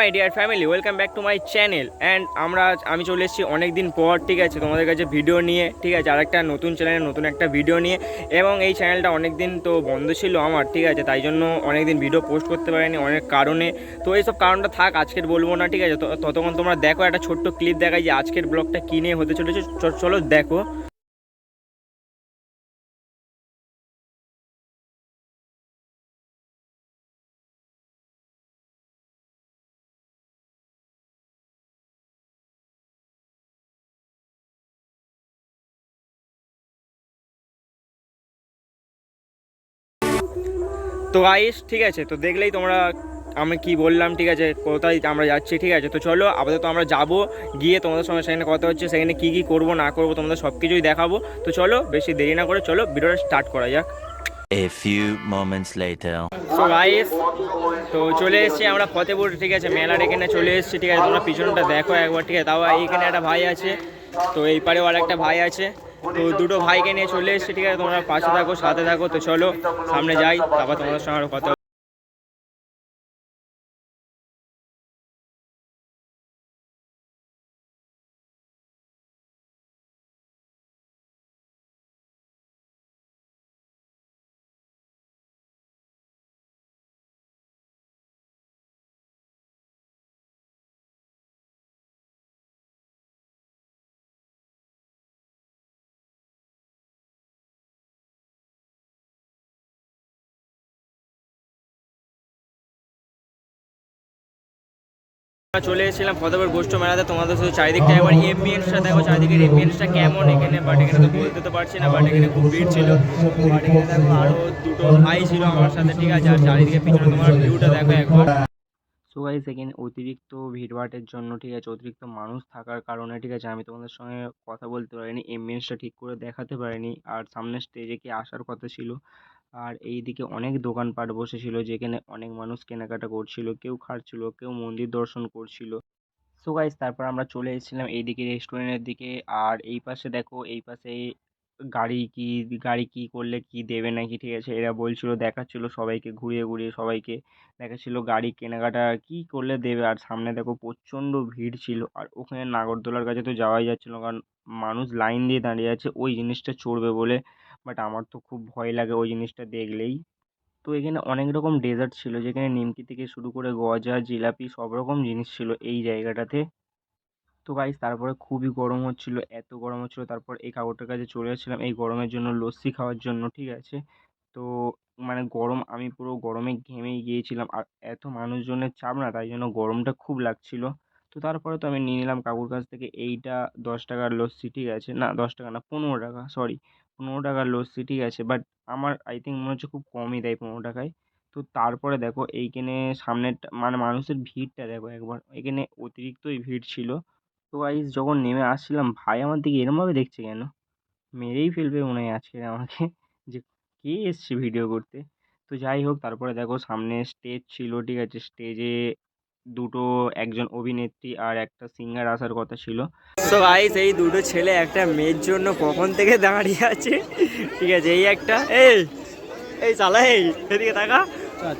My dear family, welcome back to my channel. And আমি চলে এসেছি অনেক দিন পর, ঠিক আছে, তোমাদের কাছে ভিডিও নিয়ে, ঠিক আছে, আরেকটা নতুন চ্যানেলে নতুন একটা ভিডিও নিয়ে। এবং এই চ্যানেলটা অনেক দিন তো বন্ধ ছিল আমার, ঠিক আছে, তাই জন্য অনেক দিন ভিডিও পোস্ট করতে পারিনি অনেক কারণে। তো এইসব কারণটা থাক, আজকের বলবো না, ঠিক আছে। ততক্ষণ তোমরা দেখো, একটা ছোট্ট ক্লিপ দেখাই যে আজকের ব্লগটা কী নিয়ে হতে চলেছে। চলো দেখো। তো গাইস, ঠিক আছে, তো দেখলেই তোমরা আমি কি বললাম, ঠিক আছে, কোথায় আমরা যাচ্ছি, ঠিক আছে। তো চলো, আপাতত আমরা যাব, গিয়ে তোমাদের সঙ্গে সেখানে কথা হচ্ছে, সেখানে কী কী করবো না করবো তোমাদের সব কিছুই দেখাবো। তো চলো, বেশি দেরি না করে চলো ভিডিওটা স্টার্ট করা যাক। A few moments later. So guys, তো চলে এসেছি আমরা ফতেপুর, ঠিক আছে, মেলার এখানে চলে এসেছি, ঠিক আছে। তোমরা পিছনটা দেখো একবার, ঠিক আছে। তাও এইখানে একটা ভাই আছে, তো এই পারেও আর একটা ভাই আছে, তো দুটো ভাইকে নিয়ে চলে এসেছি, ঠিক আছে। তোমরা পাশে থাকো, সাথে থাকো। তো চলো সামনে যাই, তারপর তোমাদের সঙ্গে আরো কথা। আমরা চলে এসেছিলাম ফতেপুর গোষ্ঠ মেলাতে। তোমাদের শুধু চারিদিকটা একবার এমবিএন্সটা দেখো, চারিদিকের এমবিএন্সটা কেমন এখানে। বাট এখানে তো বলতে তো পারছি না, বাট এখানে খুব ভিড় ছিল। বাট এখানে দেখো আরও দুটো ভাই ছিল আমার সাথে, ঠিক আছে। আর চারিদিকে পিছনে তোমার ভিউটা দেখো একবার। সো গাইস, এখানে অতিরিক্ত ভিড়ভাটের জন্য, ঠিক আছে, অতিরিক্ত মানুষ থাকার কারণে, ঠিক আছে, আমি তোমাদের সঙ্গে কথা বলতে পারিনি, এমবিএন্সটা ঠিক করে দেখাতে পারিনি। আর সামনে স্টেজে কি আসার কথা ছিল। আর এইদিকে অনেক দোকানপাট বসেছিল, যেখানে অনেক মানুষ কেনাকাটা করছিল, কেউ খাচ্ছিল, কেউ মন্দির দর্শন করছিল। সো গাইস, তারপর আমরা চলে এসেছিলাম এইদিকে রেস্টুরেন্টের দিকে। আর এই পাশে দেখো, এই পাশে গাড়ি কি গাড়ি কি করলে কি দেবে নাকি, ঠিক আছে, এরা বলছিল, দেখাচ্ছিল সবাইকে, ঘুরিয়ে ঘুরিয়ে সবাইকে দেখাচ্ছিল গাড়ি কেনাকাটা কি করলে দেবে। আর সামনে দেখো প্রচণ্ড ভিড় ছিল। আর ওখানে নাগরদোলার কাছে তো যাওয়াই যাচ্ছিল, কারণ মানুষ লাইন দিয়ে দাঁড়িয়ে আছে ওই জিনিসটা চড়বে বলে। বাট আমার তো খুব ভয় লাগে ওই জিনিসটা দেখলেই। তো এখানে অনেক রকম ডেজার্ট ছিল, যেখানে নিমকি থেকে শুরু করে গজা, জিলাপি, সব রকম জিনিস ছিল এই জায়গাটাতে। তো গাইস, তারপরে খুবই গরম হচ্ছিল, এত গরম হচ্ছিল, তারপর এই কাকুটার কাছে চলে এসেছিলাম এই গরমের জন্য লস্যি খাওয়ার জন্য, ঠিক আছে। তো মানে গরম, আমি পুরো গরমে ঘেমেই গিয়েছিলাম। আর এত মানুষজনের চাপ না, তাই জন্য গরমটা খুব লাগছিল। তো তারপরে তো আমি নিয়ে নিলাম কাকুর কাছ থেকে এইটা 10 টাকার লস্যি, ঠিক আছে, না 10 টাকা না, 15 টাকা, সরি, 15 টাকার লস্যি, ঠিক আছে। বাট আমার আই থিঙ্ক মনে হচ্ছে খুব কমই দেয় 15 টাকায়। তো তারপরে দেখো এইখানে সামনেরটা মানে মানুষের ভিড়টা দেখো একবার, এখানে অতিরিক্তই ভিড় ছিল। তো গাইস, যখন নেমে আসছিলাম, ভাই আমার দিকে এরমভাবে দেখছে কেন, মেরেই ফেলবে মনে হয় আজকে আমাকে, যে কে এসছে ভিডিও করতে। তো যাই হোক, তারপরে দেখো সামনে স্টেজ ছিল, ঠিক আছে, স্টেজে দুটো, একজন অভিনেত্রী আর একটা সিঙ্গার আসার কথা ছিল। তো গাইস, এই দুটো ছেলে একটা মেয়ের জন্য কখন থেকে দাঁড়িয়ে আছে, ঠিক আছে। এই একটা, এই এই চালা, এই এদিকে তাকা,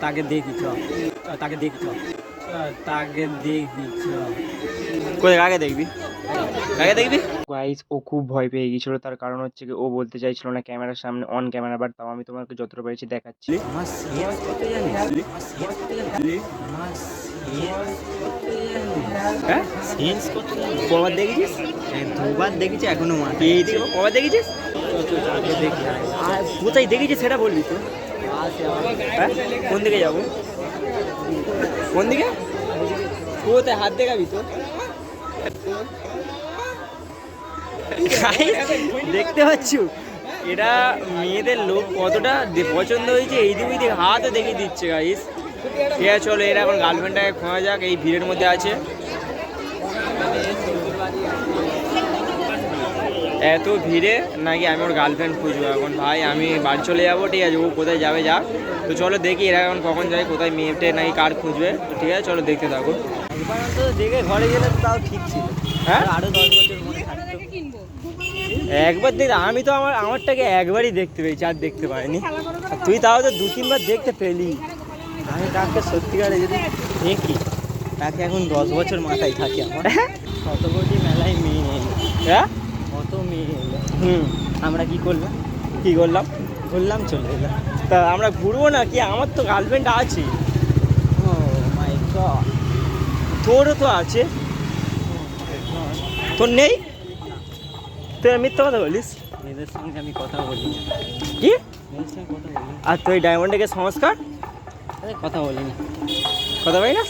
তাকে দেখি চ, তাকে দেখি চ, তাকে দেখি চ, কোথায় কাকে দেখবি, কাকে দেখবি। গাইস, ও খুব ভয় পেয়ে গিয়েছিল, তার কারণ হচ্ছে কি, ও বলতে চাইছিল না ক্যামেরার সামনে, অন ক্যামেরা। বাট তাও আমি তোমাকে যতটা পেরেছি দেখাচ্ছি। আমার সিরিয়াস করতে জানিস, আমার সিরিয়াস করতে জানিস, আমার সিরিয়াস করতে জানিস, হ্যাঁ সিরিয়াস করতে জানিস। কবার দেখেছিস? দুবার দেখেছি, এখনো মনে এই দিকে কবার দেখেছিস? দেখি, আর কোথায় দেখেছিস সেটা বলবি তো। হ্যাঁ, কোন দিকে যাবো, কোন দিকে, কোথায় হাত দেখাবি তো। দেখতে পাচ্ছ এরা মেয়েদের লোক কতটা পছন্দ হয়েছে, এই দিক ওই দিক হাতও দেখিয়ে দিচ্ছে গাইস। ঠিক আছে, চলো এরা এখন গার্লফ্রেন্ডটাকে খোঁজা যাক, এই ভিড়ের মধ্যে আছে। এত ভিড়ে নাকি আমি ওর গার্লফ্রেন্ড খুঁজবো এখন, ভাই আমি বাড়ি চলে যাবো, ঠিক আছে, ও কোথায় যাবে যাক। তো চলো দেখি এরা এখন কখন যায়, কোথায় মেয়েটে নাকি কার খুঁজবে। তো ঠিক আছে, চলো দেখতে থাকো। দেখে ঘরে গেলে তাও ঠিক ছিল, হ্যাঁ আরো 10 বছর মনে থাকতো। একবার দেখ, আমি তো আমারটাকে একবারই দেখতে পেয়েছি, আর দেখতে পাইনি। তুই তাও তো 2-3 বার দেখতে পেলি। আমি তাকে সত্যিকারে যদি দেখি, তাকে এখন 10 বছর মাথায় থাকে আমার। শতকোটি মেলায় মেয়ে এলো, হ্যাঁ কত মেয়ে এলো, হুম আমরা কি করলাম? কি করলাম? বললাম চলে এলাম। তা আমরা ঘুরবো না কি? আমার তো গার্লফ্রেন্ড আছে। ও মাই গড। তোরও তো আছে। তোর নেই? তুই আর মিথ্যা কথা বলিস। মেয়েদের সঙ্গে আমি কথা বলি না, কি? মেয়েদের সঙ্গে কথা বলি না। আর তুই ডায়মন্ডের সংস্কার আরে কথা বলি না। কথা বলি না?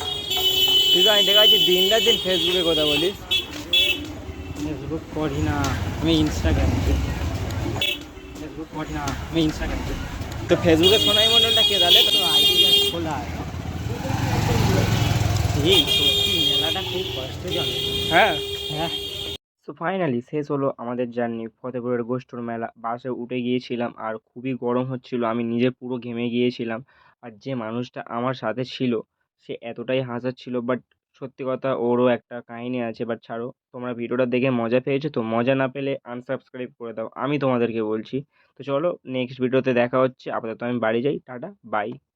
তুই তো আমি দেখা যাচ্ছি দিন রাত দিন ফেসবুকে কথা বলিস। ফেসবুক করি না, আমি ইনস্টাগ্রাম করি। ফেসবুক করি না, আমি ইনস্টাগ্রাম করি। তো ফেসবুকে সোনাই মণ্ডলটা কে তাহলে? তো আইডি কার্ড খোলা আছে। এই সত্যি মেলাটা খুব কষ্টজনক। হ্যাঁ। হ্যাঁ, সো ফাইনালি শেষ হলো আমাদের জার্নি ফতেপুরের গোষ্ঠর মেলা। বাসে উঠে গিয়েছিলাম আর খুবই গরম হচ্ছিল, আমি নিজে পুরো ঘেমে গিয়েছিলাম। আর যে মানুষটা আমার সাথে ছিল সে এতটাই হাসাচ্ছিল, বাট সত্যি কথা ওরও একটা কাহিনী আছে, বাট ছাড়ো। তোমরা ভিডিওটা দেখে মজা পেয়েছো তো? মজা না পেলে আনসাবস্ক্রাইব করে দাও, আমি তোমাদেরকে বলছি। তো চলো নেক্সট ভিডিওতে দেখা হচ্ছে। আপাতত আমি বাড়ি যাই, টাটা বাই।